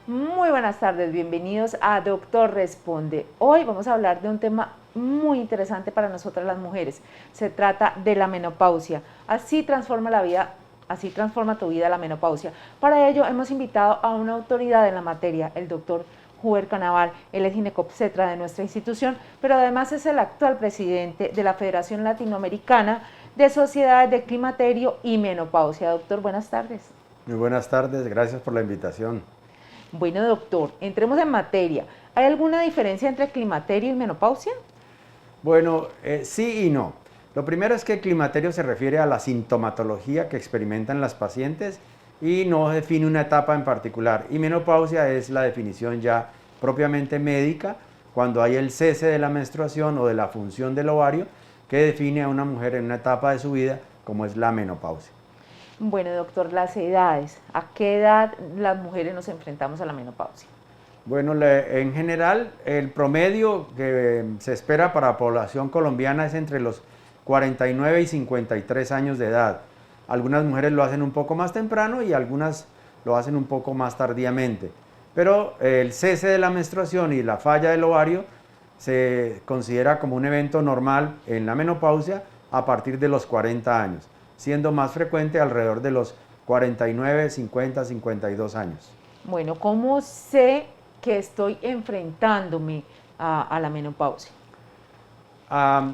Muy buenas tardes, bienvenidos a Doctor Responde. Hoy vamos a hablar de un tema muy interesante para nosotras las mujeres. Se trata de la menopausia. Así transforma la vida, así transforma tu vida la menopausia. Para ello hemos invitado a una autoridad en la materia, el doctor Huber Canaval. Él es ginecobstetra de nuestra institución, pero además es el actual presidente de la Federación Latinoamericana de Sociedades de Climaterio y Menopausia. Doctor, buenas tardes. Muy buenas tardes, gracias por la invitación. Bueno, doctor, entremos en materia. ¿Hay alguna diferencia entre climaterio y menopausia? Bueno, sí y no. Lo primero es que el climaterio se refiere a la sintomatología que experimentan las pacientes y no define una etapa en particular. Y menopausia es la definición ya propiamente médica, cuando hay el cese de la menstruación o de la función del ovario, que define a una mujer en una etapa de su vida como es la menopausia. Bueno, doctor, las edades. ¿A qué edad las mujeres nos enfrentamos a la menopausia? Bueno, en general el promedio que se espera para la población colombiana es entre los 49 y 53 años de edad. Algunas mujeres lo hacen un poco más temprano y algunas lo hacen un poco más tardíamente. Pero el cese de la menstruación y la falla del ovario se considera como un evento normal en la menopausia a partir de los 40 años, siendo más frecuente alrededor de los 49, 50, 52 años. Bueno, ¿cómo sé que estoy enfrentándome a la menopausia? a-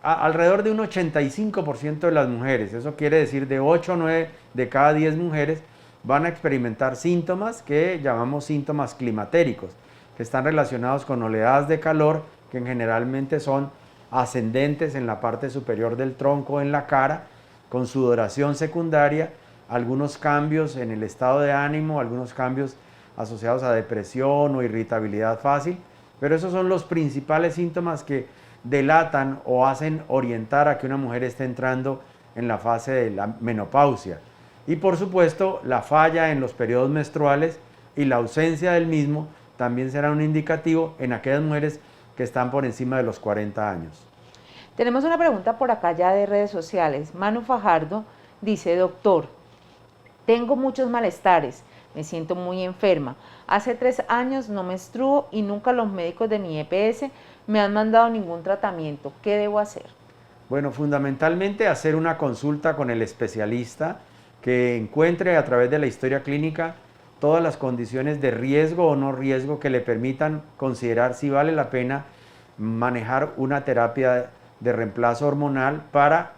Alrededor de un 85% de las mujeres, eso quiere decir de 8 o 9 de cada 10 mujeres, van a experimentar síntomas que llamamos síntomas climatéricos, que están relacionados con oleadas de calor que generalmente son ascendentes en la parte superior del tronco, en la cara, con sudoración secundaria, algunos cambios en el estado de ánimo, algunos cambios asociados a depresión o irritabilidad fácil, pero esos son los principales síntomas que delatan o hacen orientar a que una mujer esté entrando en la fase de la menopausia. Y por supuesto, la falla en los periodos menstruales y la ausencia del mismo también será un indicativo en aquellas mujeres que están por encima de los 40 años. Tenemos una pregunta por acá ya de redes sociales. Manu Fajardo dice, doctor, tengo muchos malestares, me siento muy enferma. Hace 3 años no menstruo y nunca los médicos de mi EPS me han mandado ningún tratamiento. ¿Qué debo hacer? Bueno, fundamentalmente hacer una consulta con el especialista que encuentre a través de la historia clínica todas las condiciones de riesgo o no riesgo que le permitan considerar si vale la pena manejar una terapia de reemplazo hormonal para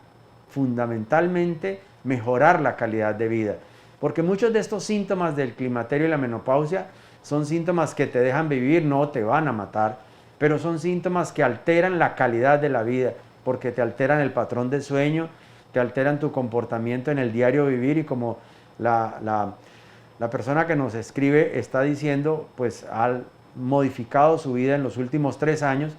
fundamentalmente mejorar la calidad de vida. Porque muchos de estos síntomas del climaterio y la menopausia son síntomas que te dejan vivir, no te van a matar, pero son síntomas que alteran la calidad de la vida, porque te alteran el patrón de sueño, te alteran tu comportamiento en el diario vivir y como la persona que nos escribe está diciendo, pues ha modificado su vida en los últimos 3 años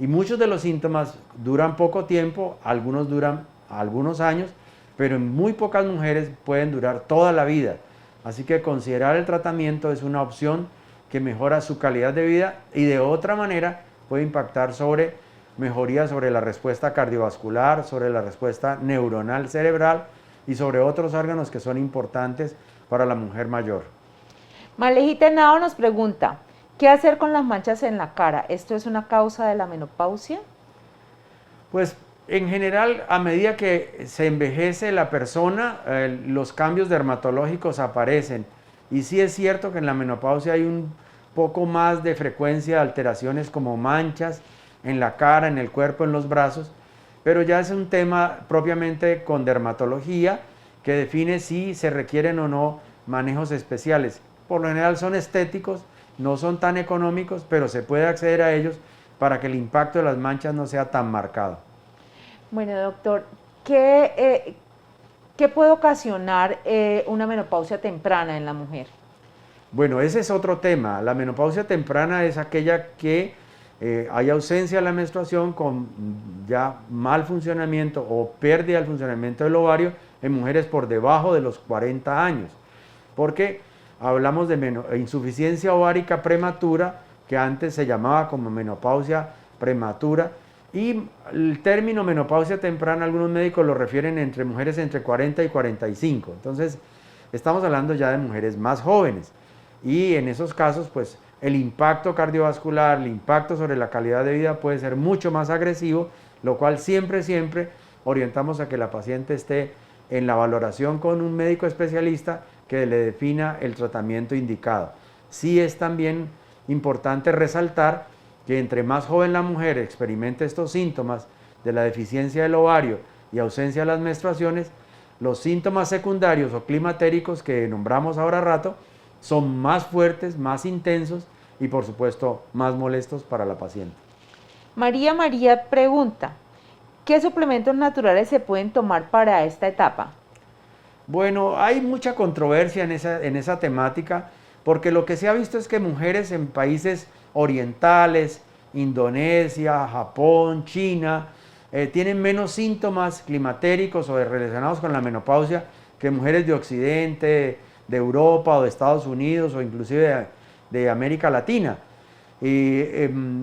y muchos de los síntomas duran poco tiempo, algunos duran algunos años, pero en muy pocas mujeres pueden durar toda la vida. Así que considerar el tratamiento es una opción que mejora su calidad de vida y de otra manera puede impactar sobre mejoría sobre la respuesta cardiovascular, sobre la respuesta neuronal cerebral y sobre otros órganos que son importantes para la mujer mayor. Malejita Henao nos pregunta, ¿qué hacer con las manchas en la cara? ¿Esto es una causa de la menopausia? Pues en general, a medida que se envejece la persona, los cambios dermatológicos aparecen. Y sí es cierto que en la menopausia hay un poco más de frecuencia de alteraciones como manchas en la cara, en el cuerpo, en los brazos, pero ya es un tema propiamente con dermatología que define si se requieren o no manejos especiales. Por lo general son estéticos, no son tan económicos, pero se puede acceder a ellos para que el impacto de las manchas no sea tan marcado. Bueno, doctor, ¿qué puede ocasionar una menopausia temprana en la mujer? Bueno, ese es otro tema. La menopausia temprana es aquella que hay ausencia de la menstruación con ya mal funcionamiento o pérdida del funcionamiento del ovario en mujeres por debajo de los 40 años. Porque hablamos de insuficiencia ovárica prematura, que antes se llamaba como menopausia prematura, y el término menopausia temprana, algunos médicos lo refieren entre mujeres entre 40 y 45. Entonces, estamos hablando ya de mujeres más jóvenes. y en esos casos pues el impacto cardiovascular, el impacto sobre la calidad de vida puede ser mucho más agresivo, lo cual siempre orientamos a que la paciente esté en la valoración con un médico especialista que le defina el tratamiento indicado. Sí es también importante resaltar que entre más joven la mujer experimente estos síntomas de la deficiencia del ovario y ausencia de las menstruaciones, los síntomas secundarios o climatéricos que nombramos ahora rato son más fuertes, más intensos y por supuesto más molestos para la paciente. María pregunta, ¿qué suplementos naturales se pueden tomar para esta etapa? Bueno, hay mucha controversia en esa temática, porque lo que se ha visto es que mujeres en países orientales, Indonesia, Japón, China, tienen menos síntomas climatéricos o relacionados con la menopausia que mujeres de Occidente, de Europa o de Estados Unidos o inclusive de América Latina. Y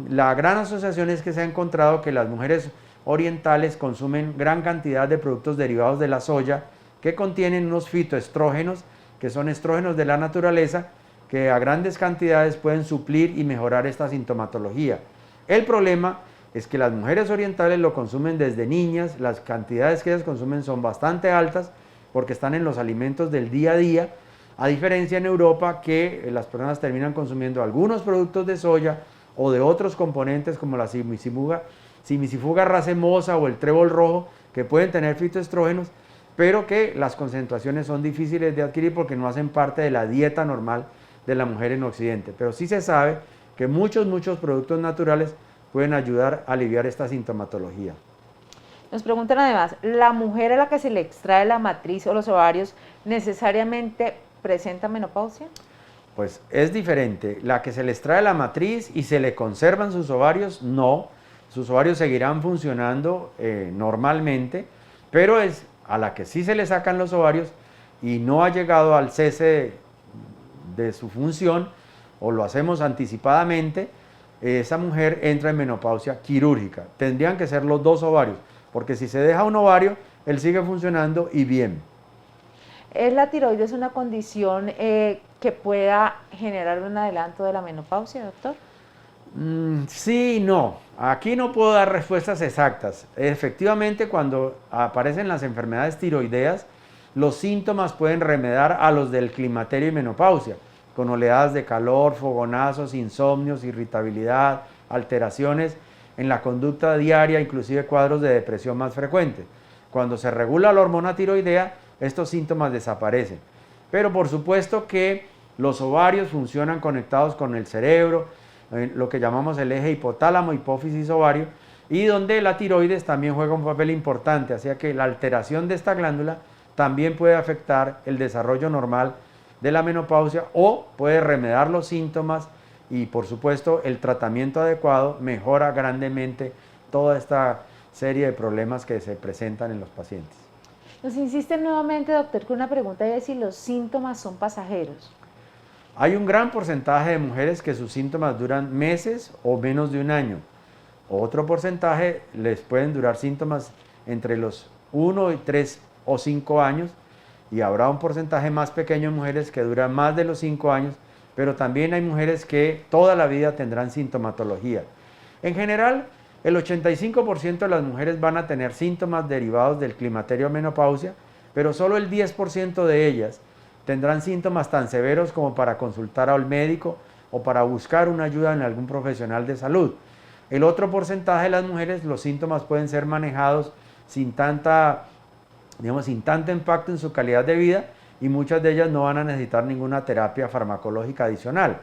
la gran asociación es que se ha encontrado que las mujeres orientales consumen gran cantidad de productos derivados de la soya que contienen unos fitoestrógenos, que son estrógenos de la naturaleza, que a grandes cantidades pueden suplir y mejorar esta sintomatología. El problema es que las mujeres orientales lo consumen desde niñas, las cantidades que ellas consumen son bastante altas porque están en los alimentos del día a día, a diferencia en Europa que las personas terminan consumiendo algunos productos de soya o de otros componentes como la Simicifuga racemosa o el trébol rojo, que pueden tener fitoestrógenos, pero que las concentraciones son difíciles de adquirir porque no hacen parte de la dieta normal de la mujer en Occidente. Pero sí se sabe que muchos productos naturales pueden ayudar a aliviar esta sintomatología. Nos preguntan además, ¿la mujer a la que se le extrae la matriz o los ovarios necesariamente presenta menopausia? Pues es diferente. La que se le extrae la matriz y se le conservan sus ovarios, no. Sus ovarios seguirán funcionando normalmente, pero es a la que sí se le sacan los ovarios y no ha llegado al cese de su función o lo hacemos anticipadamente, esa mujer entra en menopausia quirúrgica. Tendrían que ser los dos ovarios, porque si se deja un ovario, él sigue funcionando y bien. ¿Es la tiroides una condición que pueda generar un adelanto de la menopausia, doctor? Sí y no. Aquí no puedo dar respuestas exactas. Efectivamente, cuando aparecen las enfermedades tiroideas, los síntomas pueden remedar a los del climaterio y menopausia, con oleadas de calor, fogonazos, insomnios, irritabilidad, alteraciones en la conducta diaria, inclusive cuadros de depresión más frecuentes. Cuando se regula la hormona tiroidea, estos síntomas desaparecen. Pero por supuesto que los ovarios funcionan conectados con el cerebro, lo que llamamos el eje hipotálamo, hipófisis, ovario, y donde la tiroides también juega un papel importante, así que la alteración de esta glándula también puede afectar el desarrollo normal de la menopausia o puede remediar los síntomas y por supuesto el tratamiento adecuado mejora grandemente toda esta serie de problemas que se presentan en los pacientes. Nos insiste nuevamente, doctor, con una pregunta de si los síntomas son pasajeros. Hay un gran porcentaje de mujeres que sus síntomas duran meses o menos de un año. Otro porcentaje les pueden durar síntomas entre los 1 y 3 o 5 años y habrá un porcentaje más pequeño de mujeres que duran más de los 5 años, pero también hay mujeres que toda la vida tendrán sintomatología. En general, el 85% de las mujeres van a tener síntomas derivados del climaterio o menopausia, pero solo el 10% de ellas tendrán síntomas tan severos como para consultar al médico o para buscar una ayuda en algún profesional de salud. El otro porcentaje de las mujeres, los síntomas pueden ser manejados sin tanto impacto en su calidad de vida y muchas de ellas no van a necesitar ninguna terapia farmacológica adicional.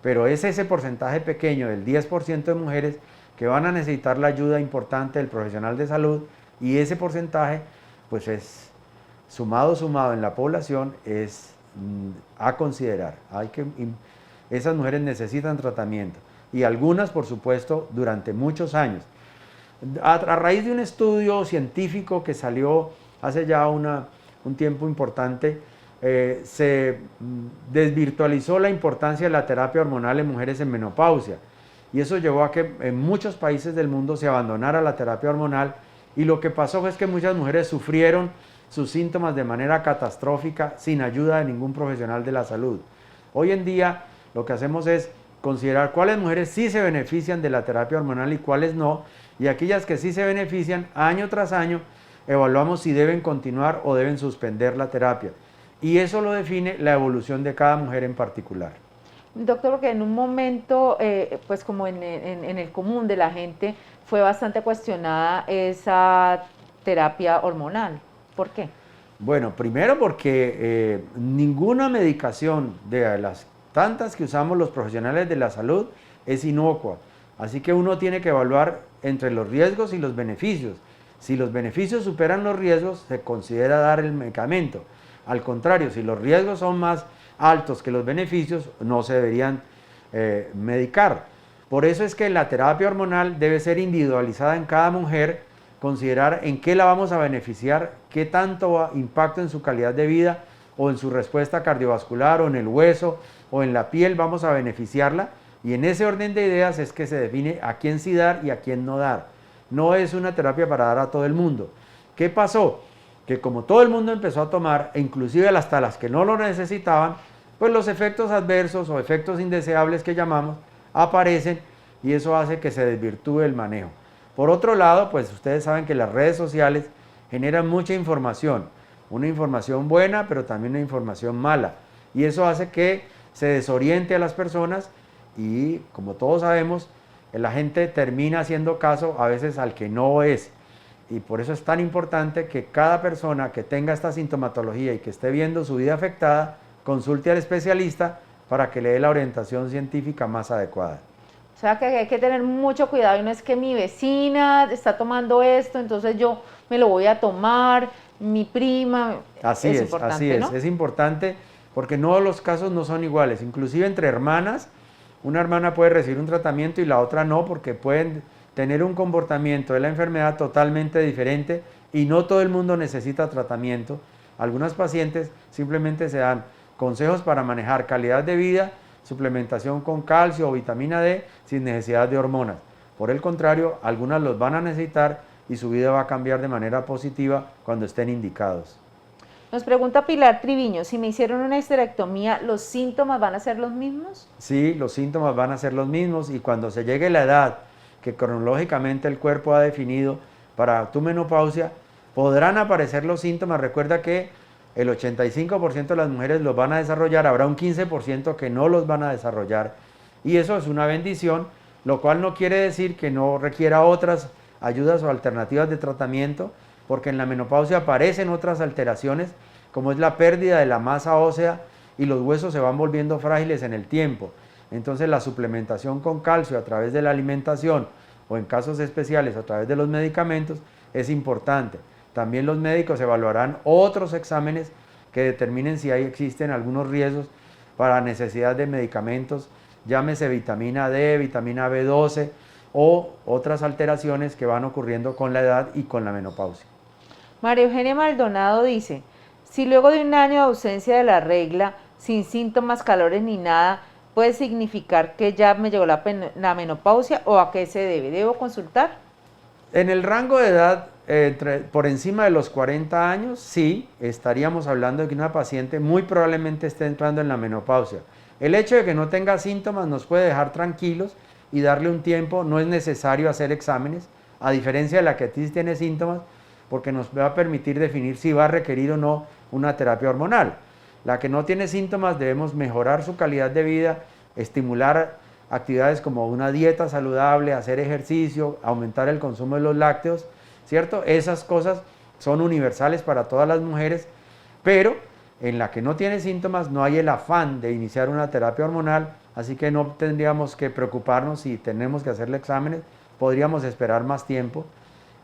Pero es ese porcentaje pequeño del 10% de mujeres que van a necesitar la ayuda importante del profesional de salud y ese porcentaje pues es sumado en la población es a considerar. Esas mujeres necesitan tratamiento y algunas por supuesto durante muchos años. A raíz de un estudio científico que salió hace ya un tiempo importante, se desvirtualizó la importancia de la terapia hormonal en mujeres en menopausia y eso llevó a que en muchos países del mundo se abandonara la terapia hormonal y lo que pasó fue que muchas mujeres sufrieron sus síntomas de manera catastrófica sin ayuda de ningún profesional de la salud. Hoy en día lo que hacemos es considerar cuáles mujeres sí se benefician de la terapia hormonal y cuáles no, y aquellas que sí se benefician, año tras año, evaluamos si deben continuar o deben suspender la terapia. Y eso lo define la evolución de cada mujer en particular. Doctor, porque en un momento, pues como en el común de la gente, fue bastante cuestionada esa terapia hormonal. ¿Por qué? Bueno, primero porque ninguna medicación de las tantas que usamos los profesionales de la salud es inocua. Así que uno tiene que evaluar entre los riesgos y los beneficios. Si los beneficios superan los riesgos, se considera dar el medicamento. Al contrario, si los riesgos son más altos que los beneficios, no se deberían medicar. Por eso es que la terapia hormonal debe ser individualizada en cada mujer, considerar en qué la vamos a beneficiar, qué tanto impacto en su calidad de vida o en su respuesta cardiovascular o en el hueso o en la piel vamos a beneficiarla, y en ese orden de ideas es que se define a quién sí dar y a quién no dar. No es una terapia para dar a todo el mundo. ¿Qué pasó? Que como todo el mundo empezó a tomar, e inclusive hasta las que no lo necesitaban, pues los efectos adversos o efectos indeseables que llamamos aparecen, y eso hace que se desvirtúe el manejo. Por otro lado, pues ustedes saben que las redes sociales generan mucha información, una información buena, pero también una información mala, y eso hace que se desoriente a las personas y, como todos sabemos, la gente termina haciendo caso a veces al que no es. Y por eso es tan importante que cada persona que tenga esta sintomatología y que esté viendo su vida afectada, consulte al especialista para que le dé la orientación científica más adecuada. O sea que hay que tener mucho cuidado, y no es que mi vecina está tomando esto, entonces yo me lo voy a tomar, mi prima. Así es, así es, ¿no? Es importante porque no los casos no son iguales, inclusive entre hermanas, una hermana puede recibir un tratamiento y la otra no, porque pueden tener un comportamiento de la enfermedad totalmente diferente y no todo el mundo necesita tratamiento. Algunas pacientes simplemente se dan consejos para manejar calidad de vida, suplementación con calcio o vitamina D sin necesidad de hormonas. Por el contrario, algunas los van a necesitar y su vida va a cambiar de manera positiva cuando estén indicados. Nos pregunta Pilar Triviño, si me hicieron una histerectomía, ¿los síntomas van a ser los mismos? Sí, los síntomas van a ser los mismos, y cuando se llegue la edad que cronológicamente el cuerpo ha definido para tu menopausia, podrán aparecer los síntomas. Recuerda que el 85% de las mujeres los van a desarrollar, habrá un 15% que no los van a desarrollar, y eso es una bendición, lo cual no quiere decir que no requiera otras ayudas o alternativas de tratamiento, porque en la menopausia aparecen otras alteraciones, como es la pérdida de la masa ósea y los huesos se van volviendo frágiles en el tiempo. Entonces la suplementación con calcio a través de la alimentación o en casos especiales a través de los medicamentos es importante. También los médicos evaluarán otros exámenes que determinen si existen algunos riesgos para necesidad de medicamentos, llámese vitamina D, vitamina B12 o otras alteraciones que van ocurriendo con la edad y con la menopausia. María Eugenia Maldonado dice, si luego de un año de ausencia de la regla, sin síntomas, calores ni nada, ¿puede significar que ya me llegó la menopausia, o a qué se debe? ¿Debo consultar? En el rango de edad por encima de los 40 años, sí, estaríamos hablando de que una paciente muy probablemente esté entrando en la menopausia. El hecho de que no tenga síntomas nos puede dejar tranquilos y darle un tiempo, no es necesario hacer exámenes, a diferencia de la que sí tiene síntomas, porque nos va a permitir definir si va a requerir o no una terapia hormonal. La que no tiene síntomas debemos mejorar su calidad de vida, estimular actividades como una dieta saludable, hacer ejercicio, aumentar el consumo de los lácteos, ¿cierto? Esas cosas son universales para todas las mujeres, pero en la que no tiene síntomas no hay el afán de iniciar una terapia hormonal, así que no tendríamos que preocuparnos si tenemos que hacerle exámenes, podríamos esperar más tiempo.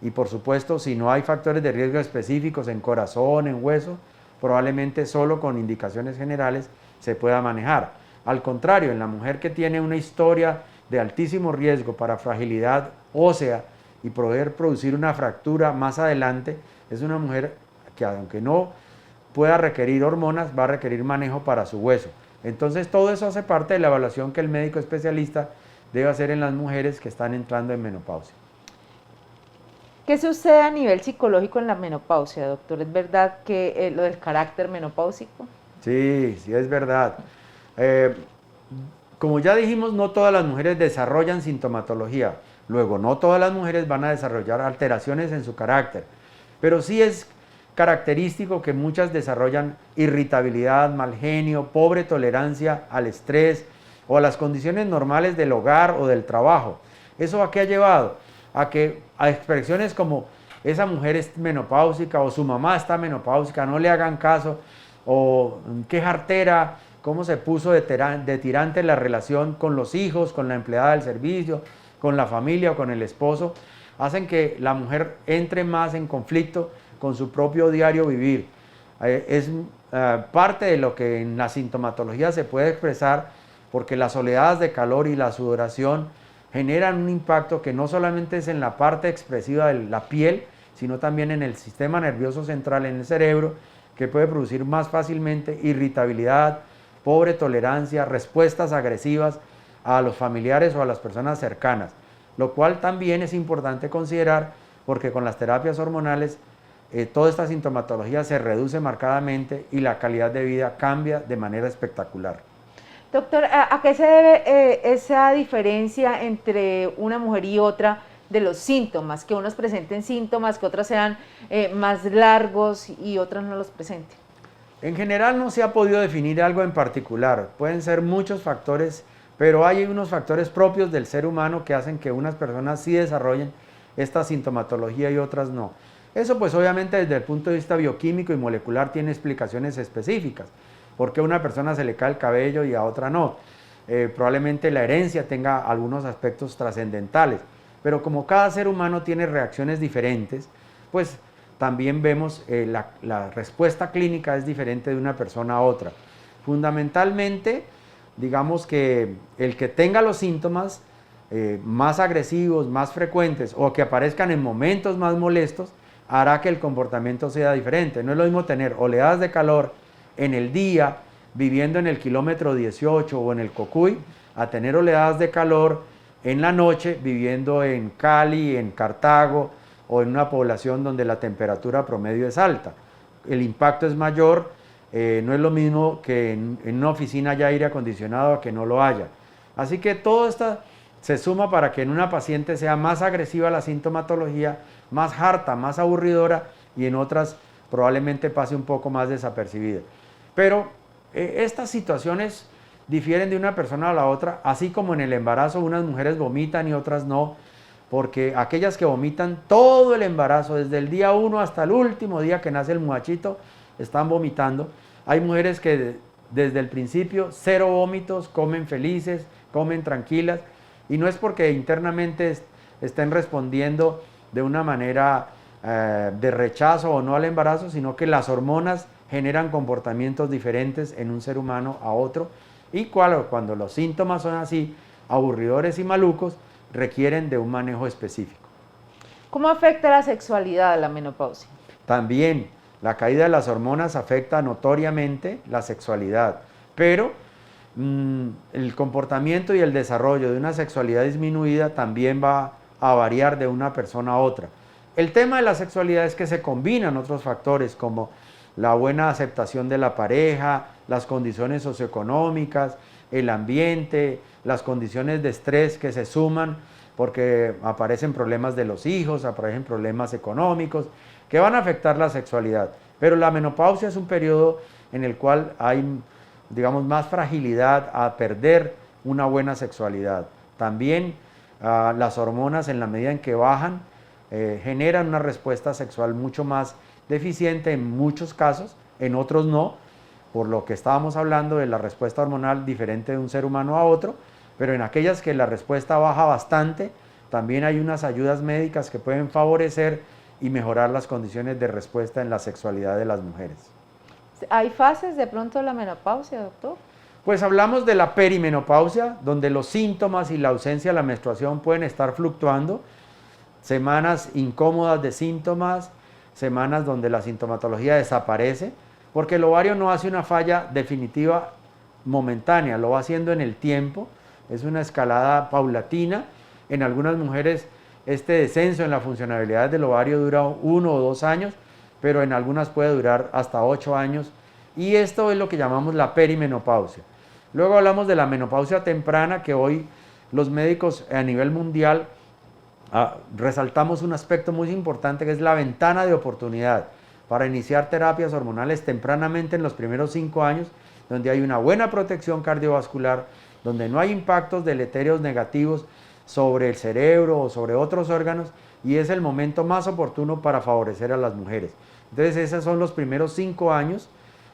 Y por supuesto, si no hay factores de riesgo específicos en corazón, en hueso, probablemente solo con indicaciones generales se pueda manejar. Al contrario, en la mujer que tiene una historia de altísimo riesgo para fragilidad ósea y poder producir una fractura más adelante, es una mujer que, aunque no pueda requerir hormonas, va a requerir manejo para su hueso. Entonces todo eso hace parte de la evaluación que el médico especialista debe hacer en las mujeres que están entrando en menopausia. ¿Qué sucede a nivel psicológico en la menopausia, doctor? ¿Es verdad que lo del carácter menopáusico? Sí, sí es verdad. Eh, Como ya dijimos, no todas las mujeres desarrollan sintomatología. Luego, no todas las mujeres van a desarrollar alteraciones en su carácter. Pero sí es característico que muchas desarrollan irritabilidad, mal genio, pobre tolerancia al estrés o a las condiciones normales del hogar o del trabajo. ¿Eso a qué ha llevado? A expresiones como esa mujer es menopáusica o su mamá está menopáusica, no le hagan caso, o qué jartera, cómo se puso de tirante la relación con los hijos, con la empleada del servicio, con la familia o con el esposo, hacen que la mujer entre más en conflicto con su propio diario vivir. Es parte de lo que en la sintomatología se puede expresar, porque las oleadas de calor y la sudoración generan un impacto que no solamente es en la parte expresiva de la piel, sino también en el sistema nervioso central, en el cerebro, que puede producir más fácilmente irritabilidad, pobre tolerancia, respuestas agresivas a los familiares o a las personas cercanas, lo cual también es importante considerar porque con las terapias hormonales toda esta sintomatología se reduce marcadamente y la calidad de vida cambia de manera espectacular. Doctor, ¿a qué se debe esa diferencia entre una mujer y otra de los síntomas? Que unos presenten síntomas, que otros sean más largos y otros no los presenten. En general no se ha podido definir algo en particular, pueden ser muchos factores, pero hay unos factores propios del ser humano que hacen que unas personas sí desarrollen esta sintomatología y otras no. Eso pues obviamente desde el punto de vista bioquímico y molecular tiene explicaciones específicas. ¿Por qué a una persona se le cae el cabello y a otra no? Probablemente la herencia tenga algunos aspectos trascendentales, pero como cada ser humano tiene reacciones diferentes, pues también vemos la respuesta clínica es diferente de una persona a otra. Fundamentalmente, digamos que el que tenga los síntomas más agresivos, más frecuentes o que aparezcan en momentos más molestos, hará que el comportamiento sea diferente. No es lo mismo tener oleadas de calor en el día, viviendo en el kilómetro 18 o en el Cocuy, a tener oleadas de calor en la noche, viviendo en Cali, en Cartago, o en una población donde la temperatura promedio es alta. El impacto es mayor, no es lo mismo que en una oficina haya aire acondicionado a que no lo haya. Así que todo esto se suma para que en una paciente sea más agresiva la sintomatología, más harta, más aburridora, y en otras probablemente pase un poco más desapercibida. Pero estas situaciones difieren de una persona a la otra, así como en el embarazo unas mujeres vomitan y otras no, porque aquellas que vomitan todo el embarazo, desde el día 1 hasta el último día que nace el muchachito, están vomitando. Hay mujeres que desde el principio, cero vómitos, comen felices, comen tranquilas, y no es porque internamente estén respondiendo de una manera de rechazo o no al embarazo, sino que las hormonas generan comportamientos diferentes en un ser humano a otro, y cuando los síntomas son así, aburridores y malucos, requieren de un manejo específico. ¿Cómo afecta la sexualidad a la menopausia? También la caída de las hormonas afecta notoriamente la sexualidad, pero el comportamiento y el desarrollo de una sexualidad disminuida también va a variar de una persona a otra. El tema de la sexualidad es que se combinan otros factores como la buena aceptación de la pareja, las condiciones socioeconómicas, el ambiente, las condiciones de estrés que se suman porque aparecen problemas de los hijos, aparecen problemas económicos que van a afectar la sexualidad. Pero la menopausia es un periodo en el cual hay, digamos, más fragilidad a perder una buena sexualidad. También las hormonas, en la medida en que bajan, generan una respuesta sexual mucho más deficiente en muchos casos, en otros no, por lo que estábamos hablando de la respuesta hormonal diferente de un ser humano a otro, pero en aquellas que la respuesta baja bastante, también hay unas ayudas médicas que pueden favorecer y mejorar las condiciones de respuesta en la sexualidad de las mujeres. ¿Hay fases de pronto de la menopausia, doctor? Pues hablamos de la perimenopausia, donde los síntomas y la ausencia de la menstruación pueden estar fluctuando, semanas incómodas de síntomas, semanas donde la sintomatología desaparece, porque el ovario no hace una falla definitiva momentánea, lo va haciendo en el tiempo, es una escalada paulatina. En algunas mujeres este descenso en la funcionalidad del ovario dura 1 o 2 años, pero en algunas puede durar hasta 8 años, y esto es lo que llamamos la perimenopausia. Luego hablamos de la menopausia temprana, que hoy los médicos a nivel mundial resaltamos un aspecto muy importante, que es la ventana de oportunidad para iniciar terapias hormonales tempranamente en los primeros 5 años, donde hay una buena protección cardiovascular, donde no hay impactos deletéreos negativos sobre el cerebro o sobre otros órganos, y es el momento más oportuno para favorecer a las mujeres. Entonces esos son los primeros 5 años,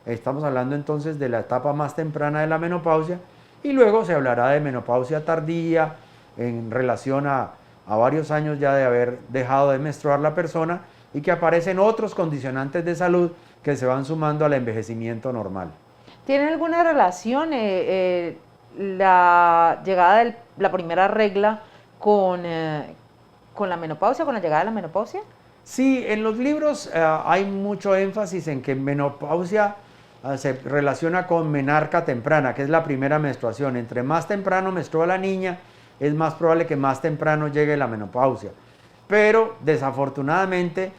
estamos hablando entonces de la etapa más temprana de la menopausia, y luego se hablará de menopausia tardía en relación a varios años ya de haber dejado de menstruar la persona, y que aparecen otros condicionantes de salud que se van sumando al envejecimiento normal. ¿Tiene alguna relación la llegada de la primera regla con la menopausia, con la llegada de la menopausia? Sí, en los libros hay mucho énfasis en que menopausia se relaciona con menarca temprana, que es la primera menstruación. Entre más temprano menstrua la niña, es más probable que más temprano llegue la menopausia. Pero desafortunadamente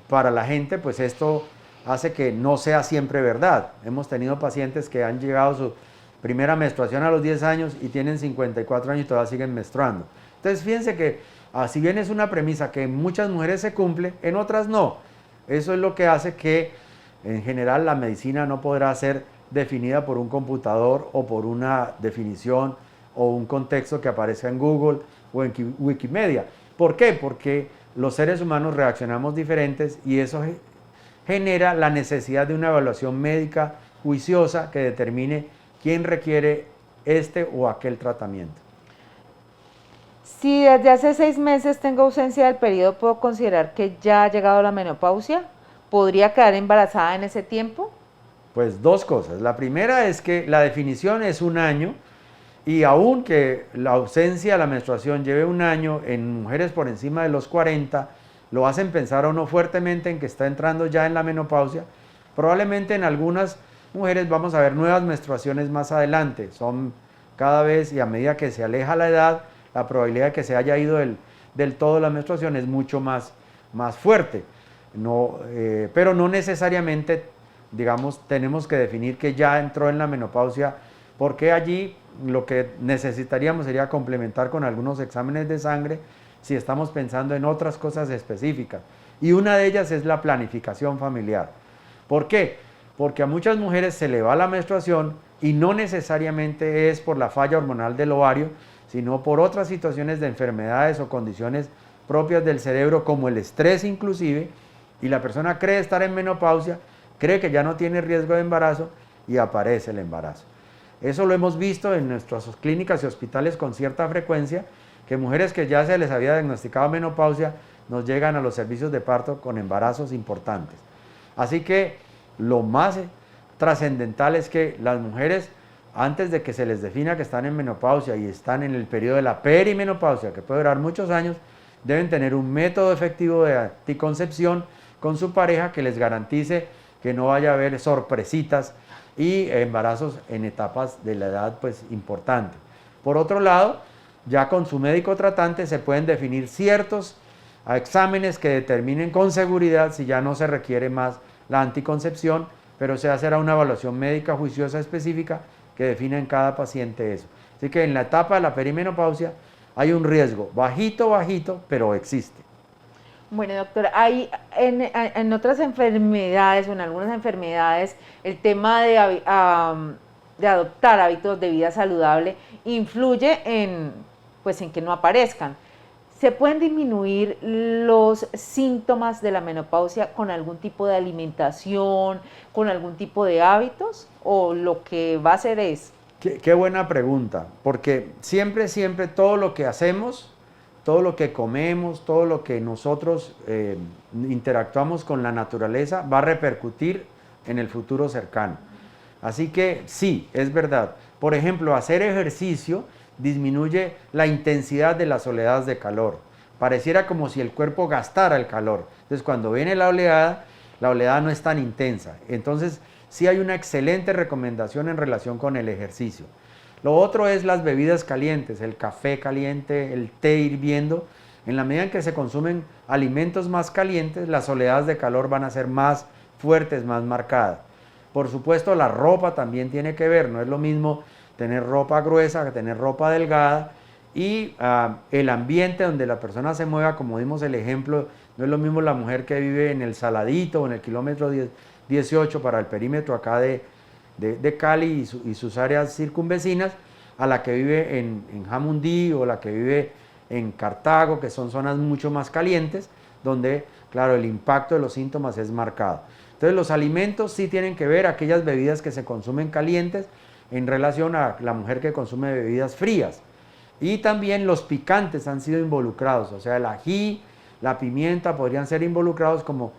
para la gente, pues esto hace que no sea siempre verdad. Hemos tenido pacientes que han llegado a su primera menstruación a los 10 años y tienen 54 años y todavía siguen menstruando. Entonces fíjense que si bien es una premisa que en muchas mujeres se cumple, en otras no. Eso es lo que hace que en general la medicina no podrá ser definida por un computador o por una definición o un contexto que aparezca en Google o en Wikimedia. ¿Por qué? Porque los seres humanos reaccionamos diferentes y eso genera la necesidad de una evaluación médica juiciosa que determine quién requiere este o aquel tratamiento. Si desde hace 6 meses tengo ausencia del periodo, ¿puedo considerar que ya ha llegado la menopausia? ¿Podría quedar embarazada en ese tiempo? Pues dos cosas. La primera es que la definición es 1 año, y aunque la ausencia de la menstruación lleve 1 año, en mujeres por encima de los 40, lo hacen pensar a uno fuertemente en que está entrando ya en la menopausia. Probablemente en algunas mujeres vamos a ver nuevas menstruaciones más adelante. Son cada vez, y a medida que se aleja la edad, la probabilidad de que se haya ido del todo la menstruación es mucho más fuerte. Pero no necesariamente, digamos, tenemos que definir que ya entró en la menopausia, porque allí lo que necesitaríamos sería complementar con algunos exámenes de sangre si estamos pensando en otras cosas específicas. Y una de ellas es la planificación familiar. ¿Por qué? Porque a muchas mujeres se le va la menstruación y no necesariamente es por la falla hormonal del ovario, sino por otras situaciones de enfermedades o condiciones propias del cerebro, como el estrés inclusive, y la persona cree estar en menopausia, cree que ya no tiene riesgo de embarazo y aparece el embarazo. Eso lo hemos visto en nuestras clínicas y hospitales con cierta frecuencia, que mujeres que ya se les había diagnosticado menopausia nos llegan a los servicios de parto con embarazos importantes. Así que lo más trascendental es que las mujeres, antes de que se les defina que están en menopausia y están en el periodo de la perimenopausia, que puede durar muchos años, deben tener un método efectivo de anticoncepción con su pareja que les garantice que no vaya a haber sorpresitas y embarazos en etapas de la edad pues importante. Por otro lado, ya con su médico tratante se pueden definir ciertos exámenes que determinen con seguridad si ya no se requiere más la anticoncepción, pero se hará una evaluación médica juiciosa específica que define en cada paciente eso. Así que en la etapa de la perimenopausia hay un riesgo bajito, pero existe. Bueno, doctora, hay en otras enfermedades o en algunas enfermedades el tema de adoptar hábitos de vida saludable influye en que no aparezcan. ¿Se pueden disminuir los síntomas de la menopausia con algún tipo de alimentación, con algún tipo de hábitos? ¿O lo que va a hacer es? Qué buena pregunta, porque siempre todo lo que hacemos, todo lo que comemos, todo lo que nosotros interactuamos con la naturaleza va a repercutir en el futuro cercano. Así que sí, es verdad. Por ejemplo, hacer ejercicio disminuye la intensidad de las oleadas de calor. Pareciera como si el cuerpo gastara el calor. Entonces, cuando viene la oleada no es tan intensa. Entonces, sí hay una excelente recomendación en relación con el ejercicio. Lo otro es las bebidas calientes, el café caliente, el té hirviendo. En la medida en que se consumen alimentos más calientes, las oleadas de calor van a ser más fuertes, más marcadas. Por supuesto, la ropa también tiene que ver, no es lo mismo tener ropa gruesa que tener ropa delgada, y el ambiente donde la persona se mueva, como dimos el ejemplo, no es lo mismo la mujer que vive en el Saladito o en el kilómetro 18 para el perímetro acá de Cali y sus áreas circunvecinas, a la que vive en Jamundí o la que vive en Cartago, que son zonas mucho más calientes, donde, claro, el impacto de los síntomas es marcado. Entonces, los alimentos sí tienen que ver aquellas bebidas que se consumen calientes en relación a la mujer que consume bebidas frías. Y también los picantes han sido involucrados, o sea, el ají, la pimienta podrían ser involucrados como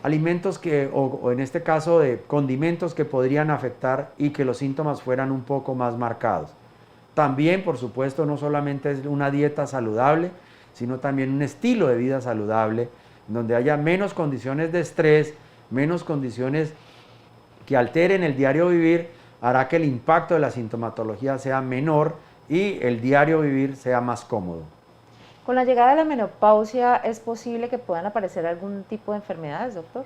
alimentos que, o en este caso de condimentos que podrían afectar y que los síntomas fueran un poco más marcados. También, por supuesto, no solamente es una dieta saludable, sino también un estilo de vida saludable, donde haya menos condiciones de estrés, menos condiciones que alteren el diario vivir, hará que el impacto de la sintomatología sea menor y el diario vivir sea más cómodo. Con la llegada de la menopausia, ¿es posible que puedan aparecer algún tipo de enfermedades, doctor?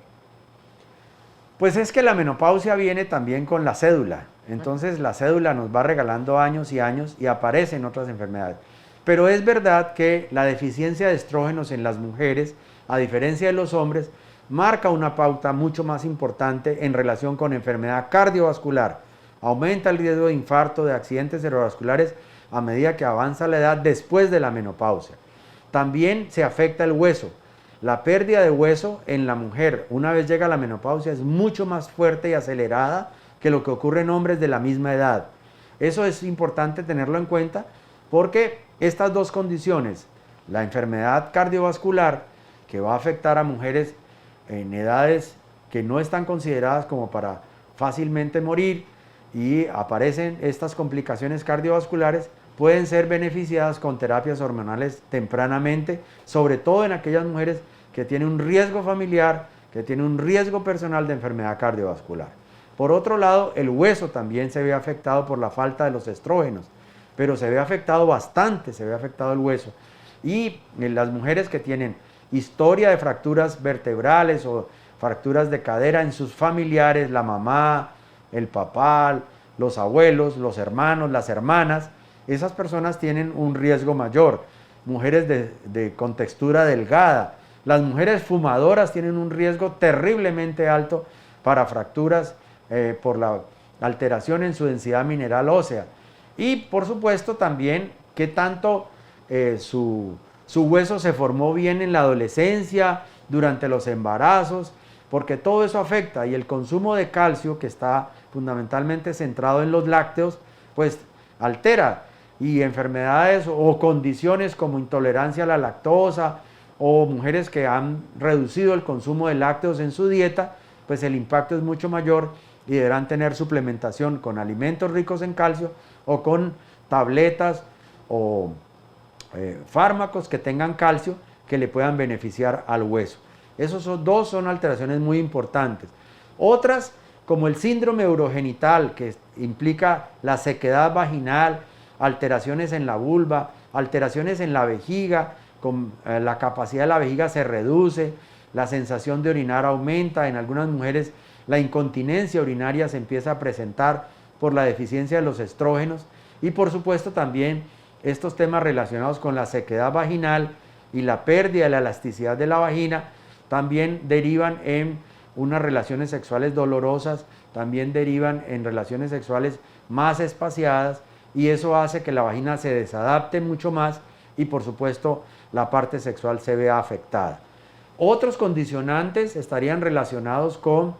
Pues es que la menopausia viene también con la cédula, entonces la cédula nos va regalando años y años y aparecen otras enfermedades. Pero es verdad que la deficiencia de estrógenos en las mujeres, a diferencia de los hombres, marca una pauta mucho más importante en relación con enfermedad cardiovascular. Aumenta el riesgo de infarto, de accidentes cerebrovasculares a medida que avanza la edad después de la menopausia. También se afecta el hueso. La pérdida de hueso en la mujer, una vez llega la menopausia, es mucho más fuerte y acelerada que lo que ocurre en hombres de la misma edad. Eso es importante tenerlo en cuenta porque estas dos condiciones, la enfermedad cardiovascular, que va a afectar a mujeres en edades que no están consideradas como para fácilmente morir, y aparecen estas complicaciones cardiovasculares, pueden ser beneficiadas con terapias hormonales tempranamente, sobre todo en aquellas mujeres que tienen un riesgo familiar, que tienen un riesgo personal de enfermedad cardiovascular. Por otro lado, el hueso también se ve afectado por la falta de los estrógenos, pero se ve afectado bastante, se ve afectado el hueso. Y en las mujeres que tienen historia de fracturas vertebrales o fracturas de cadera en sus familiares, la mamá, el papá, los abuelos, los hermanos, las hermanas, esas personas tienen un riesgo mayor. Mujeres de contextura delgada, las mujeres fumadoras tienen un riesgo terriblemente alto para fracturas por la alteración en su densidad mineral ósea. Y por supuesto también qué tanto su hueso se formó bien en la adolescencia, durante los embarazos, porque todo eso afecta, y el consumo de calcio, que está fundamentalmente centrado en los lácteos, pues altera, y enfermedades o condiciones como intolerancia a la lactosa o mujeres que han reducido el consumo de lácteos en su dieta, pues el impacto es mucho mayor y deberán tener suplementación con alimentos ricos en calcio o con tabletas o fármacos que tengan calcio que le puedan beneficiar al hueso. Esos dos son alteraciones muy importantes. Otras, como el síndrome urogenital, que implica la sequedad vaginal, alteraciones en la vulva, alteraciones en la vejiga, con la capacidad de la vejiga se reduce, la sensación de orinar aumenta, en algunas mujeres la incontinencia urinaria se empieza a presentar por la deficiencia de los estrógenos, y por supuesto también estos temas relacionados con la sequedad vaginal y la pérdida de la elasticidad de la vagina también derivan en unas relaciones sexuales dolorosas, también derivan en relaciones sexuales más espaciadas, y eso hace que la vagina se desadapte mucho más y por supuesto la parte sexual se vea afectada. Otros condicionantes estarían relacionados con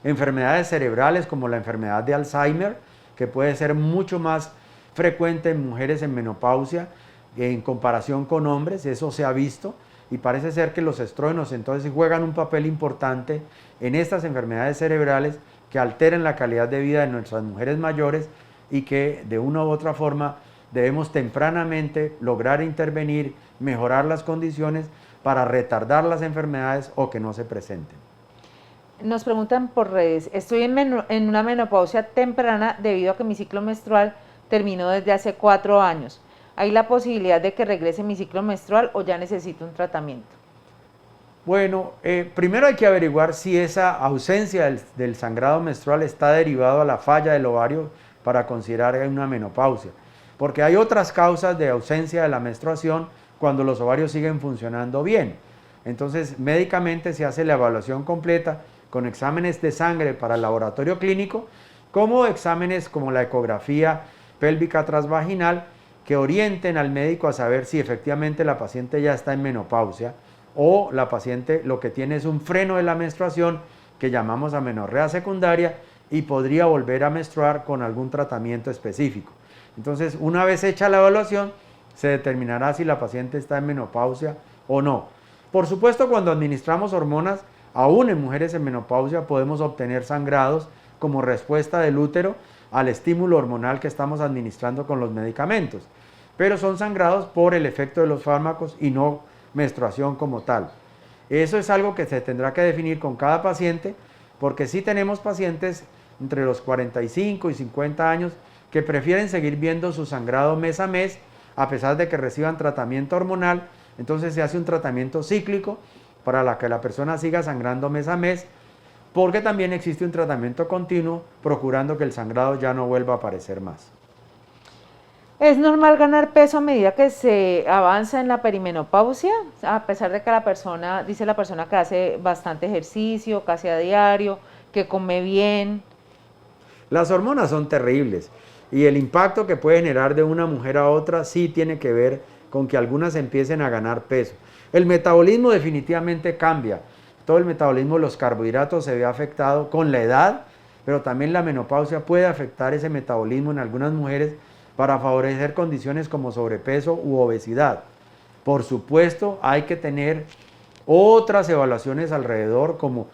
enfermedades cerebrales como la enfermedad de Alzheimer, que puede ser mucho más frecuente en mujeres en menopausia en comparación con hombres, eso se ha visto, y parece ser que los estrógenos entonces juegan un papel importante en estas enfermedades cerebrales que alteran la calidad de vida de nuestras mujeres mayores y que de una u otra forma debemos tempranamente lograr intervenir, mejorar las condiciones para retardar las enfermedades o que no se presenten. Nos preguntan por redes, estoy en una menopausia temprana debido a que mi ciclo menstrual terminó desde hace 4 años. ¿Hay la posibilidad de que regrese mi ciclo menstrual o ya necesito un tratamiento? Bueno, primero hay que averiguar si esa ausencia del sangrado menstrual está derivado a la falla del ovario para considerar una menopausia. Porque hay otras causas de ausencia de la menstruación cuando los ovarios siguen funcionando bien. Entonces, médicamente se hace la evaluación completa con exámenes de sangre para el laboratorio clínico, como exámenes como la ecografía pélvica transvaginal, que orienten al médico a saber si efectivamente la paciente ya está en menopausia o la paciente lo que tiene es un freno de la menstruación que llamamos amenorrea secundaria y podría volver a menstruar con algún tratamiento específico. Entonces, una vez hecha la evaluación, se determinará si la paciente está en menopausia o no. Por supuesto, cuando administramos hormonas, aún en mujeres en menopausia podemos obtener sangrados como respuesta del útero al estímulo hormonal que estamos administrando con los medicamentos, pero son sangrados por el efecto de los fármacos y no menstruación como tal. Eso es algo que se tendrá que definir con cada paciente, porque sí tenemos pacientes entre los 45 y 50 años que prefieren seguir viendo su sangrado mes a mes, a pesar de que reciban tratamiento hormonal. Entonces se hace un tratamiento cíclico para que la persona siga sangrando mes a mes, porque también existe un tratamiento continuo procurando que el sangrado ya no vuelva a aparecer más. ¿Es normal ganar peso a medida que se avanza en la perimenopausia? A pesar de que la persona, dice la persona que hace bastante ejercicio, casi a diario, que come bien. Las hormonas son terribles y el impacto que puede generar de una mujer a otra sí tiene que ver con que algunas empiecen a ganar peso. El metabolismo definitivamente cambia. Todo el metabolismo de los carbohidratos se ve afectado con la edad, pero también la menopausia puede afectar ese metabolismo en algunas mujeres para favorecer condiciones como sobrepeso u obesidad. Por supuesto, hay que tener otras evaluaciones alrededor, como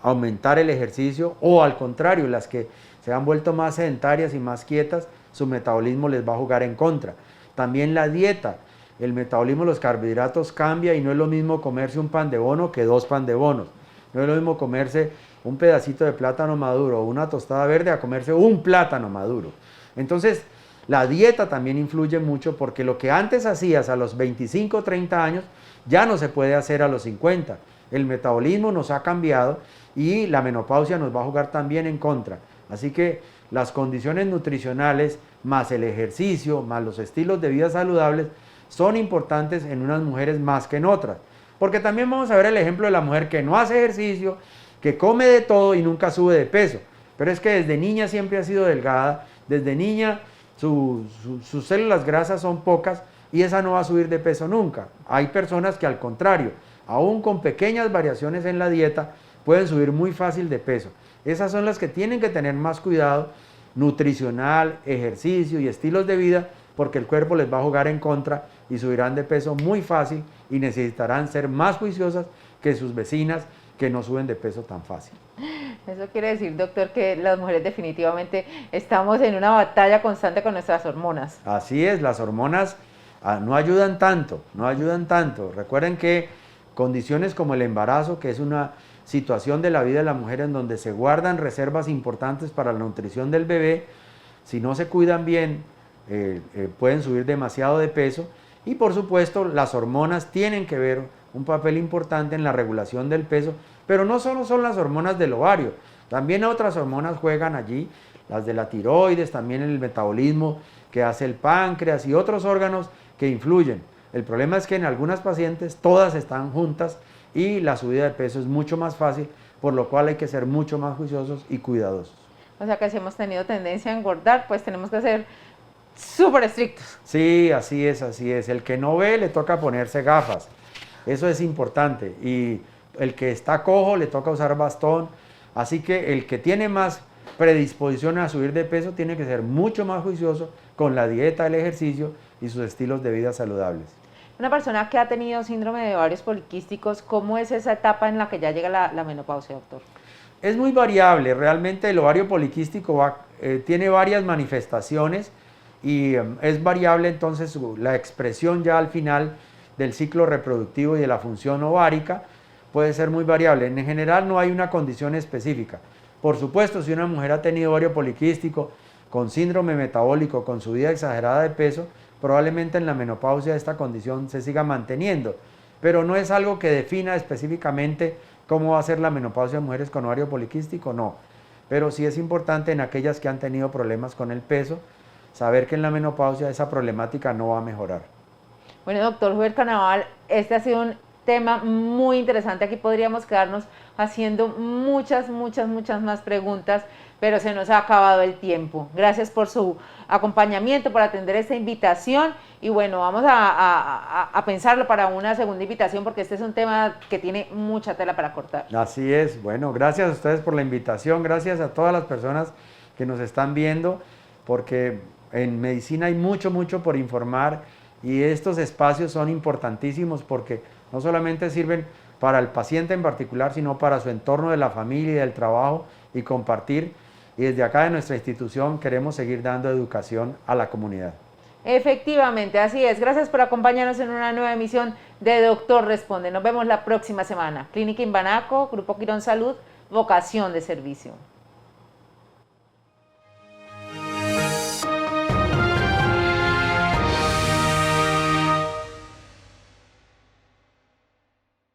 aumentar el ejercicio, o al contrario, las que se han vuelto más sedentarias y más quietas, su metabolismo les va a jugar en contra. También la dieta, el metabolismo de los carbohidratos cambia y no es lo mismo comerse un pan de bono que 2 pan de bonos. No es lo mismo comerse un pedacito de plátano maduro o una tostada verde a comerse un plátano maduro. Entonces, la dieta también influye mucho, porque lo que antes hacías a los 25 o 30 años ya no se puede hacer a los 50. El metabolismo nos ha cambiado y la menopausia nos va a jugar también en contra. Así que las condiciones nutricionales, más el ejercicio, más los estilos de vida saludables, son importantes en unas mujeres más que en otras. Porque también vamos a ver el ejemplo de la mujer que no hace ejercicio, que come de todo y nunca sube de peso. Pero es que desde niña siempre ha sido delgada, desde niña sus células grasas son pocas y esa no va a subir de peso nunca. Hay personas que al contrario, aún con pequeñas variaciones en la dieta, pueden subir muy fácil de peso. Esas son las que tienen que tener más cuidado nutricional, ejercicio y estilos de vida, porque el cuerpo les va a jugar en contra y subirán de peso muy fácil y necesitarán ser más juiciosas que sus vecinas que no suben de peso tan fácil. Eso quiere decir, doctor, que las mujeres definitivamente estamos en una batalla constante con nuestras hormonas. Así es, las hormonas no ayudan tanto, no ayudan tanto. Recuerden que condiciones como el embarazo, que es una situación de la vida de la mujer en donde se guardan reservas importantes para la nutrición del bebé, si no se cuidan bien, pueden subir demasiado de peso. Y por supuesto, las hormonas tienen que ver un papel importante en la regulación del peso, pero no solo son las hormonas del ovario, también otras hormonas juegan allí, las de la tiroides, también el metabolismo que hace el páncreas y otros órganos que influyen. El problema es que en algunas pacientes todas están juntas y la subida de peso es mucho más fácil, por lo cual hay que ser mucho más juiciosos y cuidadosos. O sea que si hemos tenido tendencia a engordar, pues tenemos que ser súper estrictos. Sí, así es, así es. El que no ve le toca ponerse gafas. Eso es importante. Y el que está cojo le toca usar bastón. Así que el que tiene más predisposición a subir de peso tiene que ser mucho más juicioso con la dieta, el ejercicio y sus estilos de vida saludables. Una persona que ha tenido síndrome de ovarios poliquísticos, ¿cómo es esa etapa en la que ya llega la menopausia, doctor? Es muy variable. Realmente el ovario poliquístico tiene varias manifestaciones y es variable entonces la expresión ya al final del ciclo reproductivo y de la función ovárica puede ser muy variable. En general no hay una condición específica. Por supuesto, si una mujer ha tenido ovario poliquístico con síndrome metabólico, con subida exagerada de peso, probablemente en la menopausia esta condición se siga manteniendo. pero no es algo que defina específicamente cómo va a ser la menopausia en mujeres con ovario poliquístico, no. Pero sí es importante en aquellas que han tenido problemas con el peso, saber que en la menopausia esa problemática no va a mejorar. Bueno, doctor Hubert Canaval, este ha sido un tema muy interesante. Aquí podríamos quedarnos haciendo muchas más preguntas, pero se nos ha acabado el tiempo. Gracias por su acompañamiento, por atender esta invitación y bueno, vamos a pensarlo para una segunda invitación porque este es un tema que tiene mucha tela para cortar. Así es, bueno, gracias a ustedes por la invitación, gracias a todas las personas que nos están viendo, porque en medicina hay mucho por informar y estos espacios son importantísimos porque no solamente sirven para el paciente en particular, sino para su entorno de la familia y del trabajo y compartir. Y desde acá de nuestra institución queremos seguir dando educación a la comunidad. Efectivamente, así es. Gracias por acompañarnos en una nueva emisión de Doctor Responde. Nos vemos la próxima semana. Clínica Imbanaco, Grupo Quirón Salud, vocación de servicio.